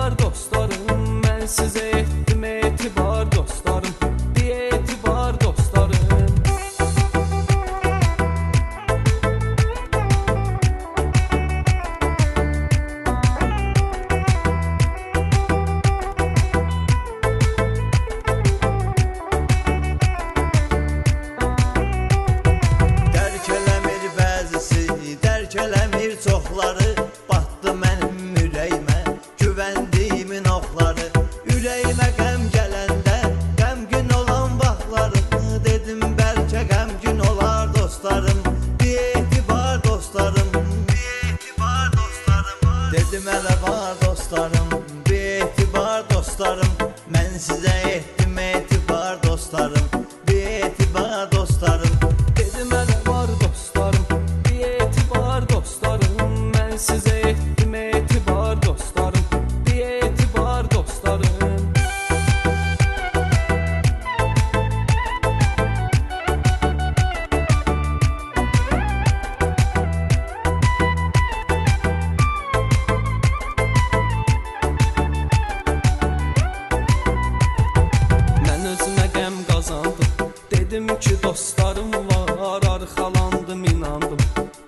etibar dostlarım, ben size ettim etibar dostlarım, bir etibar dostlarım. Dərk eləmir bəzisi, dərk eləmir çoxları, batdı mənim ürəyimə güvəndiyimin oxları. Ürəyimə qəm gələndə qəmgin olan vaxtlarım, dedim bəlkə qəmgin olar dostlarım, bir etibar dostlarım, bir etibar dostlarım. Dedim hələ var dostlarım, bir etibar dostlarım, mən sizə etdim etibar dostlarım, bir etibar dostlarım. Dedim hələ var dostlarım, bir etibar dostlarım, mən sizə etdim etibar dostlarım, bir etibar dostlarım. Mən özümə qəm qazandım, dedim ki dostlarım var, arxalandım inandım,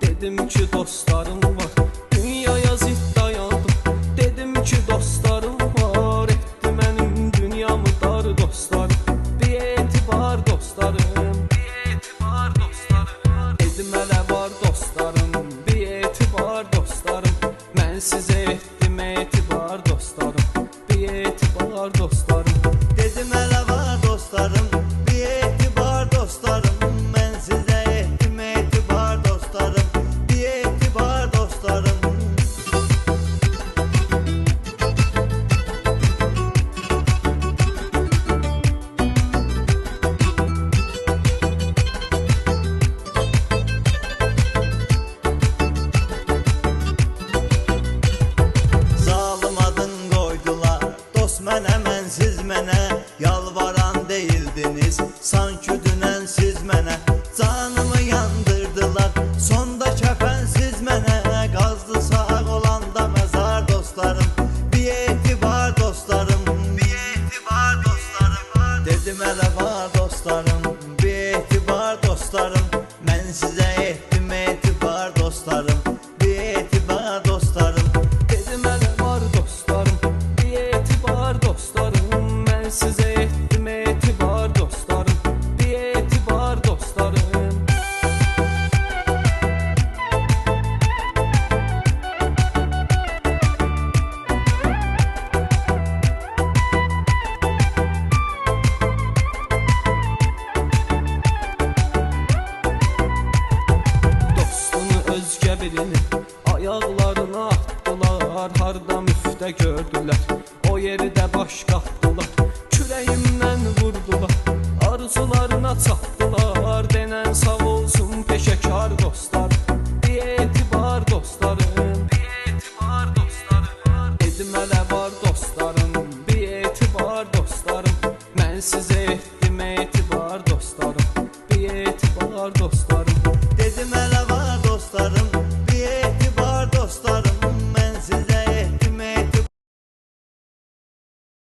dedim ki dostlarım var, dünyaya zidd dayandım, dedim ki dostlarım var, etdi mənim dünyamı dar dostlarım, bir etibar dostlarım, bir etibar dostlarım. Dedim hələ var dostlarım, bir etibar dostlarım, mən sizə etdim etibar dostlarım, bir etibar dostlarım. Dedim hələ var dostlarım, bir etibar dostlarım, mən sizə etdim etibar dostlarım, bir etibar dostlarım. Zalım adın qoydular, dost mənə, mənsiz mənə, yalvaran deyildiniz, sanki dünən siz mənə, canımı yandırdılar, sonda kəfənsiz mənə, qazdı sağ olanda məzar dostlarım, bir etibar dostlarım, bir etibar dostlarım. Dedim hələ var dostlarım, bir etibar dostlarım, mən sizə etdim etibar dostlarım, bir etibar dostlarım. Dedim hələ var dostlarım, bir etibar dostlarım, mən sizə etdim etibar dostlarım, bir etibar dostlarım. Dostunu özgə birini ayaqlarına atdılar, harda müftə gördülər, o yerdə baş qatdılar, kürəyimdən vurdular, arzularına çatdılar, denən sağ olsun peşəkar dostlarım, bir etibar dostlarım, bir etibar dostlarım. Dedim hələ var dostlarım,